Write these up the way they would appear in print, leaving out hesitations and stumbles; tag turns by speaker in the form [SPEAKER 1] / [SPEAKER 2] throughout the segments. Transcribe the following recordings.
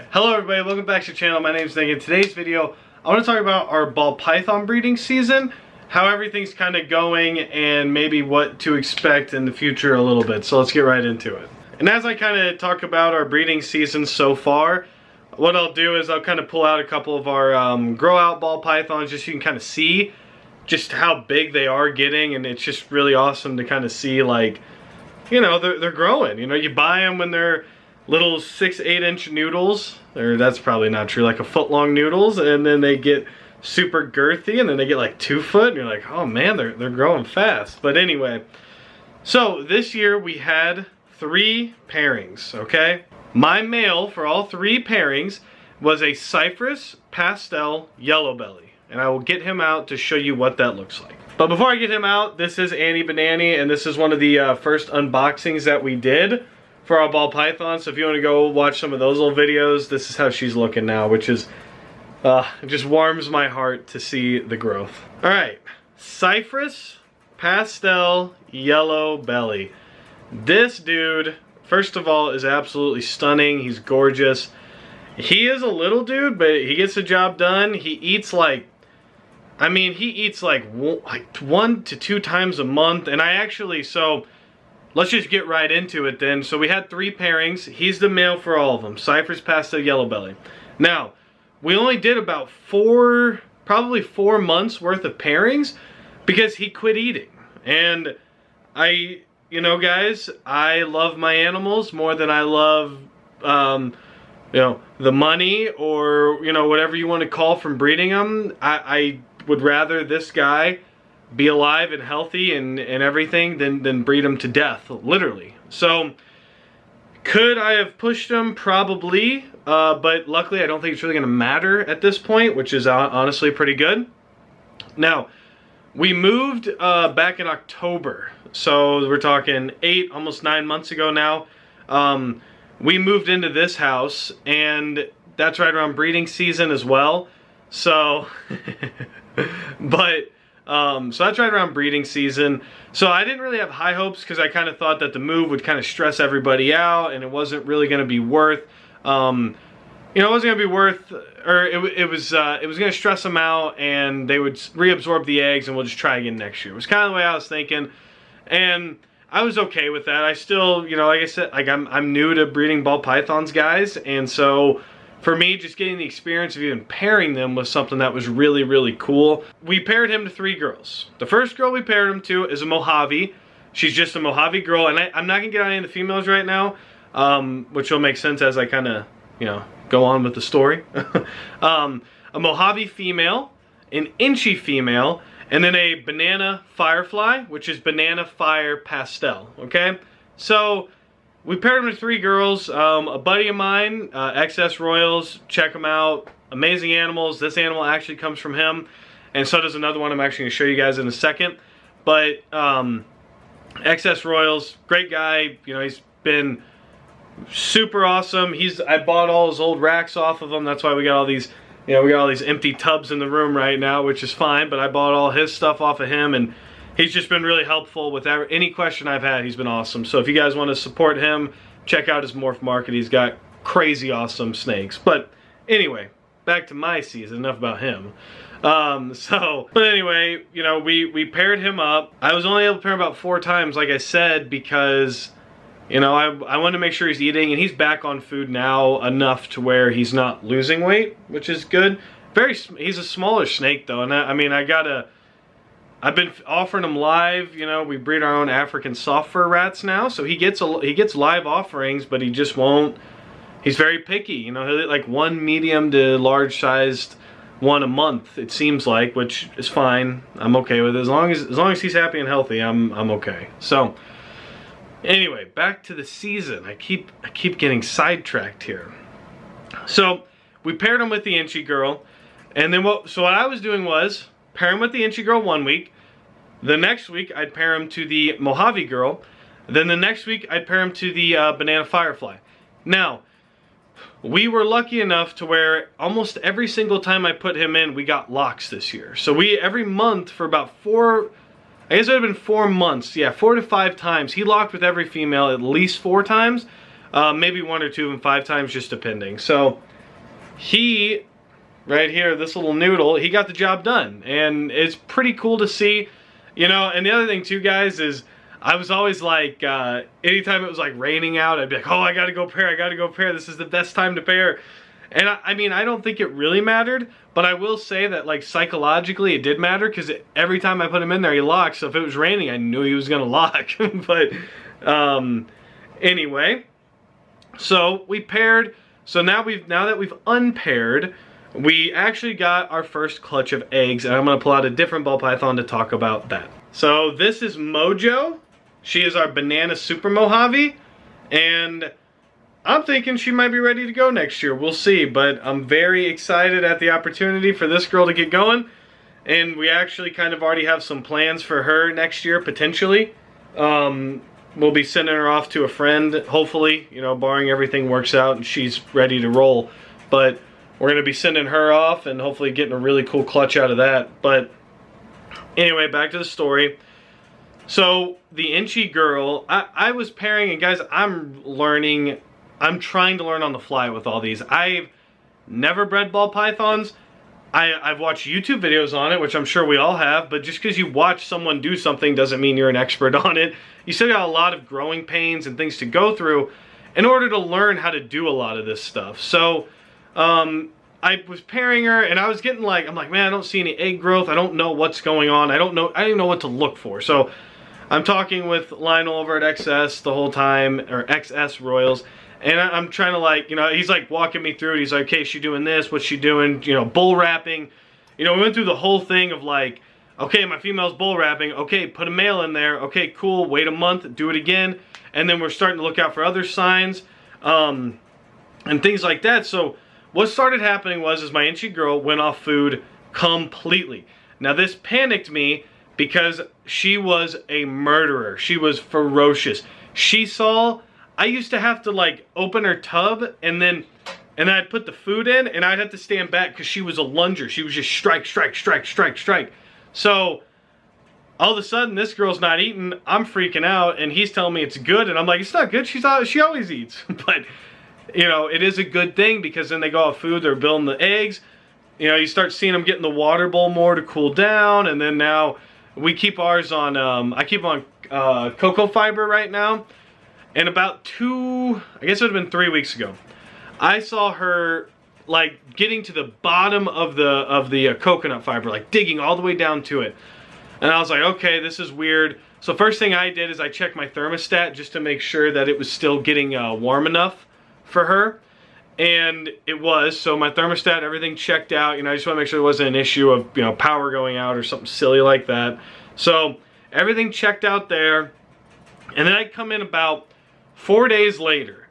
[SPEAKER 1] Hello everybody, welcome back to the channel. My name is Nick. In today's video, I want to talk about our ball python breeding season, how everything's kind of going, and maybe what to expect in the future a little bit. So let's get right into it. And as I kind of talk about our breeding season so far, what I'll do is I'll kind of pull out a couple of our grow out ball pythons just so you can kind of see just how big they are getting, and it's just really awesome to kind of see, like, you know, they're growing. You know, you buy them when they're little 6-8 inch noodles, or that's probably not true, like a foot long noodles, and then they get super girthy, and then they get like 2 foot, and you're like, oh man, they're growing fast. But anyway, so this year we had 3 pairings, okay? My male for all 3 pairings was a Cypress Pastel Yellow Belly, and I will get him out to show you what that looks like. But before I get him out, this is Annie Banani, and this is one of the first unboxings that we did for our ball python. So if you want to go watch some of those little videos, this is how she's looking now, which is it just warms my heart to see the growth. All right, Cypress Pastel Yellow Belly. This dude, first of all, is absolutely stunning. He's gorgeous. He is a little dude, but he gets the job done. He eats like, I mean, he eats like 1 to 2 times a month. And I actually, so let's just get right into it then. So we had 3 pairings. He's the male for all of them. Cypress Pastel Yellow Belly. Now, we only did about probably 4 months worth of pairings because he quit eating. And you know, guys, I love my animals more than I love, you know, the money, or, you know, whatever you want to call from breeding them. I would rather this guy be alive and healthy and everything than breed him to death, literally. So could I have pushed him? Probably, but luckily I don't think it's really going to matter at this point, which is honestly pretty good. Now, we moved back in October, so we're talking 8, almost 9 months ago now. We moved into this house, and that's right around breeding season as well. So but so that's right around breeding season. So I didn't really have high hopes because I kind of thought that the move would kind of stress everybody out, and it wasn't really going to be worth, you know, it wasn't going to be worth, or it was going to stress them out, and they would reabsorb the eggs, and we'll just try again next year. It was kind of the way I was thinking, and I was okay with that. I still, you know, like I said, like I'm new to breeding ball pythons, guys, and so for me, just getting the experience of even pairing them was something that was really, really cool. We paired him to 3 girls. The first girl we paired him to is a Mojave. She's just a Mojave girl, and I'm not gonna get on any of the females right now, which will make sense as I kind of, you know, go on with the story. A Mojave female, an Inchy female, and then a Banana Firefly, which is Banana Fire Pastel, okay? So we paired them to 3 girls. A buddy of mine, XS Royals, check them out. Amazing animals. This animal actually comes from him, and so does another one I'm actually going to show you guys in a second. But XS Royals, great guy. You know, he's been super awesome. I bought all his old racks off of him. That's why we got all these, you know, we got all these empty tubs in the room right now, which is fine. But I bought all his stuff off of him, and he's just been really helpful with any question I've had. He's been awesome. So if you guys want to support him, check out his Morph Market. He's got crazy awesome snakes. But anyway, back to my season. Enough about him. But anyway, you know, we paired him up. I was only able to pair him about 4 times, like I said, because, you know, I wanted to make sure he's eating, and he's back on food now enough to where he's not losing weight, which is good. He's a smaller snake though, and I mean, I've been offering him live. You know, we breed our own African soft fur rats now, so he gets live offerings, but he just won't. He's very picky. You know, he'll eat like 1 medium to large sized one a month, it seems like, which is fine. I'm okay with it as long as he's happy and healthy. I'm okay. So anyway, back to the season. I keep getting sidetracked here. So we paired him with the Inchy girl, and then what I was doing was pair him with the Inchy girl 1 week. The next week, I'd pair him to the Mojave girl. Then the next week, I'd pair him to the Banana Firefly. Now, we were lucky enough to where almost every single time I put him in, we got locks this year. So every month for about 4, I guess it would have been 4 months. Yeah, 4 to 5 times. He locked with every female at least 4 times. maybe 1 or 2 of them 5 times, just depending. So he, right here, this little noodle, he got the job done, and it's pretty cool to see, you know. And the other thing too, guys, is I was always like, anytime it was like raining out, I'd be like, oh, I gotta go pair, I gotta go pair, this is the best time to pair. And I mean, I don't think it really mattered, but I will say that, like, psychologically it did matter, because every time I put him in there, he locked. So if it was raining, I knew he was gonna lock. But anyway, so we paired. So now that we've unpaired, we actually got our first clutch of eggs, and I'm gonna pull out a different ball python to talk about that. So this is Mojo. She is our banana super Mojave, and I'm thinking she might be ready to go next year. We'll see, but I'm very excited at the opportunity for this girl to get going, and we actually kind of already have some plans for her next year, potentially. We'll be sending her off to a friend, hopefully, you know, barring everything works out and she's ready to roll. But we're going to be sending her off and hopefully getting a really cool clutch out of that. But anyway, back to the story. So the Inchy girl, I was pairing, and guys, I'm trying to learn on the fly with all these. I've never bred ball pythons. I've watched YouTube videos on it, which I'm sure we all have, but just because you watch someone do something doesn't mean you're an expert on it. You still got a lot of growing pains and things to go through in order to learn how to do a lot of this stuff. So I was pairing her, and I was getting like, I'm like, man, I don't see any egg growth. I don't know what's going on. I don't even know what to look for. So I'm talking with Lionel over at XS the whole time, or XS Royals, and I'm trying to, like, you know, he's like walking me through it. He's like, okay, is she doing this? What's she doing? You know, bull wrapping. You know, we went through the whole thing of like, okay, my female's bull wrapping. Okay, put a male in there. Okay, cool. Wait a month. Do it again. And then we're starting to look out for other signs and things like that. So what started happening was my Inchy girl went off food completely. Now this panicked me because she was a murderer. She was ferocious. She saw, I used to have to like open her tub and I'd put the food in and I'd have to stand back because she was a lunger. She was just strike, strike, strike, strike, strike. So all of a sudden this girl's not eating. I'm freaking out and he's telling me it's good and I'm like, it's not good. She always eats. But you know, it is a good thing because then they go off food, they're building the eggs. You know, you start seeing them get in the water bowl more to cool down, and then now we keep ours on, I keep on cocoa fiber right now. And about I guess it would have been 3 weeks ago, I saw her like getting to the bottom of the coconut fiber, like digging all the way down to it. And I was like, okay, this is weird. So first thing I did is I checked my thermostat just to make sure that it was still getting warm enough for her. And it was. So my thermostat, everything checked out. You know, I just want to make sure there wasn't an issue of, you know, power going out or something silly like that. So everything checked out there. And then I come in about 4 days later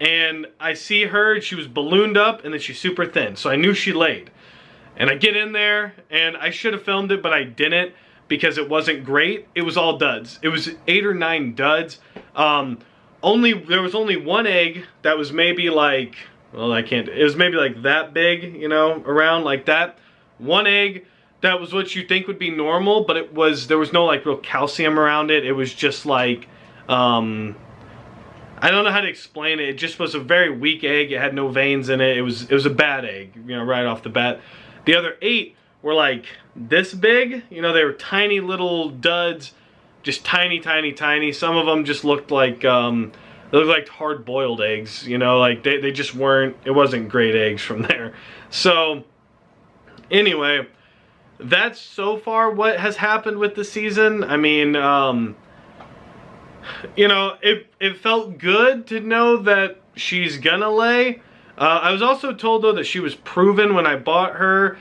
[SPEAKER 1] and I see her, she was ballooned up and then she's super thin. So I knew she laid. And I get in there and I should have filmed it, but I didn't because it wasn't great. It was all duds. It was 8 or 9 duds. There was only one egg that was maybe like, well, it was maybe like that big, you know, around like that. One egg that was what you think would be normal, but there was no like real calcium around it. It was just like, I don't know how to explain it. It just was a very weak egg. It had no veins in it. It was a bad egg, you know, right off the bat. The other 8 were like this big. You know, they were tiny little duds, just tiny, tiny, tiny. Some of them just looked like, they looked like hard-boiled eggs. You know, like they just weren't, it wasn't great eggs from there. So anyway, that's so far what has happened with the season. I mean, you know, it felt good to know that she's gonna lay. I was also told though that she was proven when I bought her.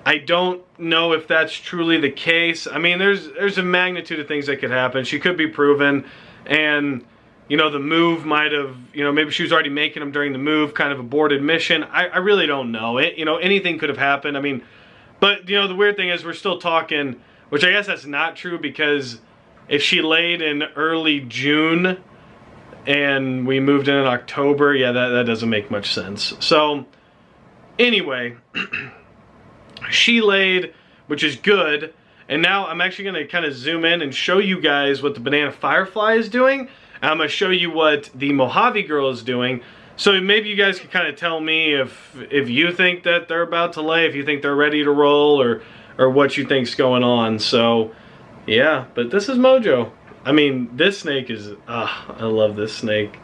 [SPEAKER 1] I don't know if that's truly the case. I mean, there's a magnitude of things that could happen. She could be proven, and you know, the move might have, you know, maybe she was already making them during the move, kind of aborted mission. I really don't know. You know, anything could have happened. I mean, but you know, the weird thing is we're still talking, which I guess that's not true because if she laid in early June and we moved in October, yeah, that doesn't make much sense. So anyway, she laid, which is good. And now I'm actually going to kind of zoom in and show you guys what the Banana Firefly is doing. And I'm going to show you what the Mojave girl is doing. So maybe you guys can kind of tell me if you think that they're about to lay, if you think they're ready to roll, or what you think's going on. So yeah, but this is Mojo. I mean, this snake is, I love this snake.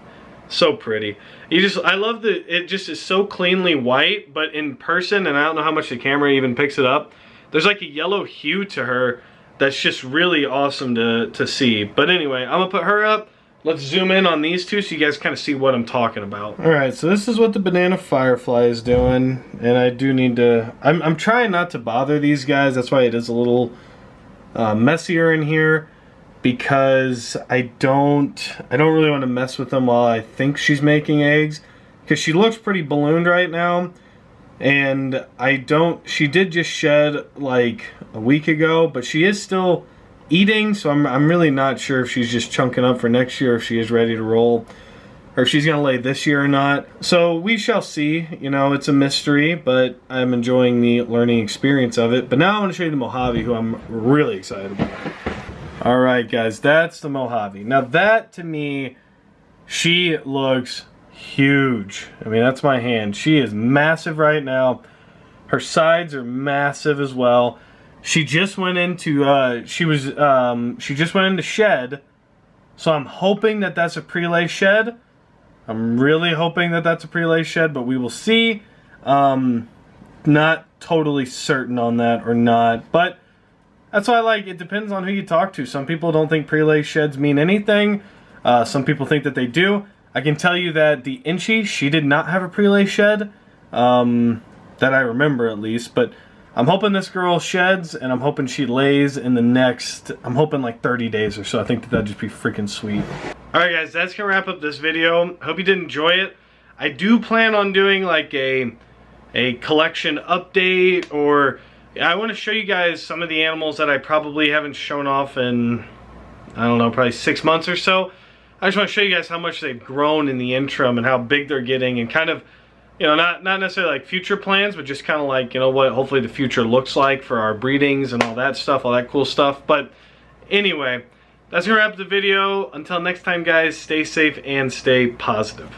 [SPEAKER 1] So pretty. I love it just is so cleanly white, but in person, and I don't know how much the camera even picks it up, there's like a yellow hue to her that's just really awesome to see. But anyway, I'm gonna put her up. Let's zoom in on these two so you guys kind of see what I'm talking about. Alright, so this is what the banana firefly is doing, and I do need to, I'm trying not to bother these guys. That's why it is a little messier in here, because I don't really want to mess with them while I think she's making eggs, because she looks pretty ballooned right now, and she did just shed like a week ago, but she is still eating, so I'm really not sure if she's just chunking up for next year, if she is ready to roll, or if she's gonna lay this year or not. So we shall see. You know, it's a mystery, but I'm enjoying the learning experience of it. But now I want to show you the Mojave, who I'm really excited about. Alright guys, that's the Mojave. Now that, to me, she looks huge. I mean, that's my hand. She is massive right now. Her sides are massive as well. She just went into she just went into shed, so I'm hoping that that's a prelay shed. I'm really hoping that that's a prelay shed, but we will see. Not totally certain on that or not, but that's why I like, it depends on who you talk to. Some people don't think prelay sheds mean anything. Some people think that they do. I can tell you that the Inchi, she did not have a prelay shed, that I remember at least, but I'm hoping this girl sheds, and I'm hoping she lays in the next, I'm hoping like 30 days or so. I think that'd just be freaking sweet. Alright guys, that's gonna wrap up this video. Hope you did enjoy it. I do plan on doing like a collection update, or I want to show you guys some of the animals that I probably haven't shown off in, I don't know, probably 6 months or so. I just want to show you guys how much they've grown in the interim and how big they're getting, and kind of, you know, not necessarily like future plans, but just kind of like, you know, what hopefully the future looks like for our breedings and all that stuff, all that cool stuff. But anyway, that's gonna wrap up the video. Until next time guys, stay safe and stay positive.